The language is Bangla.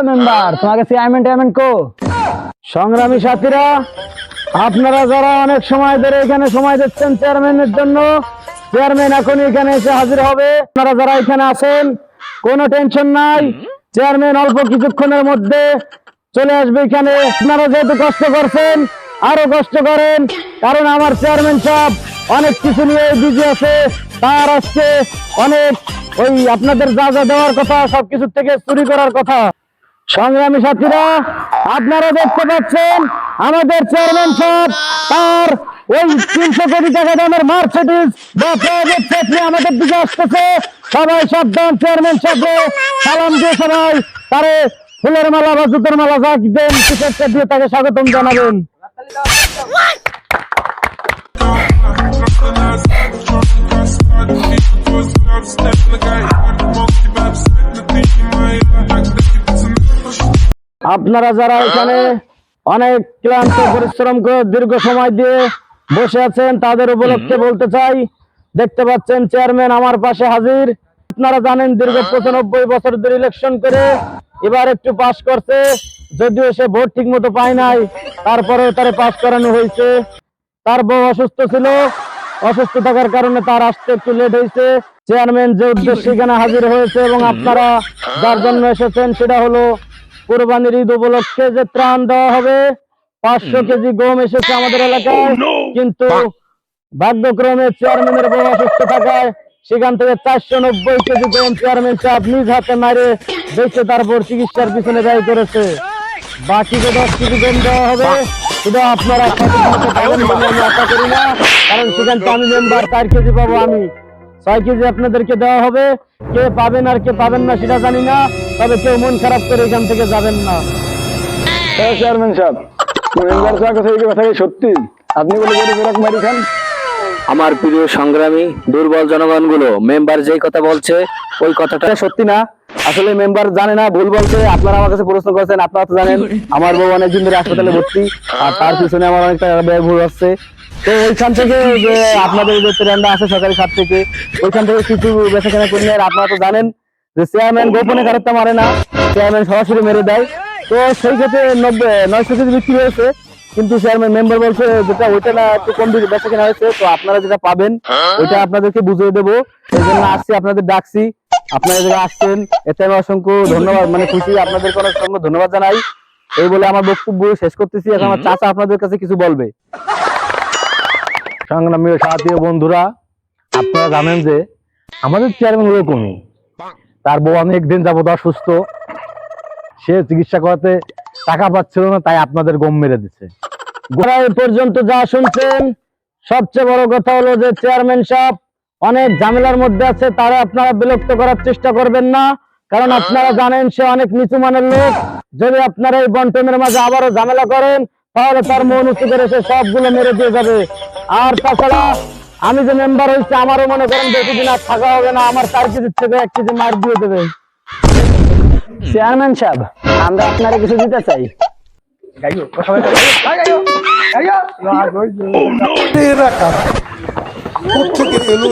মেম্বার তোমাকে চেয়ারম্যান কো সংগ্রামী সাথীরা, আপনারা যারা অনেক সময় ধরে এখানে সময় দিচ্ছেন চেয়ারম্যানের জন্য, চেয়ারম্যান এখন এখানে এসে হাজির হবে। আপনারা যারা এখানে আছেন কোনো টেনশন নাই, চেয়ারম্যান অল্প কিছুক্ষণের মধ্যে চলে আসবে এখানে। আপনারা যেহেতু কষ্ট করছেন আরো কষ্ট করেন, কারণ আমার চেয়ারম্যান সাহেব অনেক কিছু নিয়ে বিজি আছে। তার আজকে অনেক ওই আপনাদের যা যা দেওয়ার কথা সবকিছু থেকে চুরি করার কথা। সংগ্রামী সাথীরা, আপনারা দেখতে পাচ্ছেন আমাদের চেয়ারম্যান সাহেব তার ওই 300 কোটি টাকা দামের মার্সিডিজ বা প্রাইভেট জেট নিয়ে আমাদের দিকে আসতেছে। সবাই সাবধান, চেয়ারম্যান সাহেবকে সালাম দিয়ে সবাই তারে ফুলের মালা বা জুতোর মালা যা দেন টিকেটটা দিয়ে তাকে স্বাগতম জানাবেন। আপনারা যারা এখানে অনেক ক্লান্ত পরিশ্রম করে দীর্ঘ সময় দিয়ে বসে আছেন তাদের উপলক্ষে বলতে চাই, দেখতে পাচ্ছেন চেয়ারম্যান আমার পাশে হাজির। আপনারা জানেন দীর্ঘ 95 বছর ধরে ইলেকশন করে এবার একটু পাস করছে, যদিও সে ভোট ঠিক মতো পায় নাই, তারপরেও তারে পাস করানো হয়েছে। তার বউ অসুস্থ ছিল, অসুস্থ থাকার কারণে তার আসতে একটু লেট হয়েছে। চেয়ারম্যান যে উদ্দেশ্যে এখানে হাজির হয়েছে এবং আপনারা যার জন্য এসেছেন সেটা হলো কুরবানির ঈদ উপলক্ষে যে ত্রাণ দেওয়া হবে। 500 কেজি গম এসেছে আমাদের এলাকায়, কিন্তু ভাগ্যক্রমে চেয়ারম্যানের বউ অসুস্থ থাকায় সেখান থেকে 490 কেজি গম চেয়ারম্যান সাহেব নিজ হাতে মারে বেঁচে তারপর চিকিৎসার পিছনে ব্যয় করেছে। বাকি যে 10 কেজি গম দেওয়া হবে সেটা আপনারা সঠিকভাবে পাবেন বলে আমি আশা করি না, কারণ সেখান থেকে আমি মেম্বার 4 কেজি পাবো, আমি 6 কেজি আপনাদেরকে দেওয়া হবে। কে পাবেন আর কে পাবেন না সেটা জানি না, তবে কেউ মন খারাপ করে এখান থেকে যাবেন না। চেয়ারম্যান সাহেব, মেম্বার সাহেব কথা সত্যি আপনি বলে এরকম মারি খান? আমার প্রিয় সংগ্রামী দুর্বল জনগণগুলো, মেম্বার যেই কথা বলছে ওই কথাটা সত্যি না, আসলে মেম্বার জানে না, ভুল বলছে। আপনারা আমার কাছে প্রশ্ন করেছেন, আপনারা তো জানেন আমার বউ অনেকদিন ধরে হাসপাতালে ভর্তি, আর তার পিছনে আমার অনেক টাকা ব্যয় ভুল হচ্ছে। তো ওইখান থেকে যে আপনাদের যে ট্রেনটা আছে সরকারি খাত থেকে, ওইখান থেকে কিছু বেচাকেনা করলে, আর আপনারা তো জানেন যে চেয়ারম্যান গোপনে কারোরটা মারে না, চেয়ারম্যান সরাসরি মেরে দেয়। তো সেই ক্ষেত্রে 900 কেজি বিক্রি হয়েছে, কিন্তু চেয়ারম্যান মেম্বার বলছে যেটা ওইটা না একটু কম বেচাকেনা হয়েছে, তো আপনারা যেটা পাবেন ওইটা আপনাদেরকে বুঝিয়ে দেবো। এই জন্য আসছি, আপনাদের ডাকছি, আপনারা যারা আসছেন এতে আমি অসংখ্য ধন্যবাদ, মানে খুশি, আপনাদেরকে অসংখ্য ধন্যবাদ জানাই। এই বলে আমার বক্তব্য শেষ করতেছি। এখন আমার চাচা আপনাদের কাছে কিছু বলবে। সংগ্রামী সাথী ও বন্ধুরা, আপনারা জানেন যে আমাদের চেয়ারম্যান ওরকমই, তার বউ অনেকদিন যাবত অসুস্থ, সে চিকিৎসা করাতে টাকা পাচ্ছিল না, তাই আপনাদের গম মেরে দিচ্ছে। গোড়ায় পর্যন্ত যা শুনছেন, সবচেয়ে বড় কথা হলো যে চেয়ারম্যান সাহেব অনেক ঝামেলার মধ্যে আছে, তারা আপনারা বিরক্ত করার চেষ্টা করবেন না, কারণ আপনারা জানেন সে অনেক নিচু মানের লোক। যদি আপনারা এই বন্টনের মাঝে আবারও ঝামেলা করেন তাহলে তার মন উঁচু করে সে সবগুলো মেরে দিয়ে যাবে। আর তাছাড়া আমি যে মেম্বার হয়েছি আমারও মনে করেন বেশি দিন আর থাকা হবে না, আমার 4 কেজির থেকে 1 কেজি মার দিয়ে দেবে। চেয়ারম্যান সাহেব, আমরা আপনারা কিছু দিতে চাই। কোথা থেকে এলো?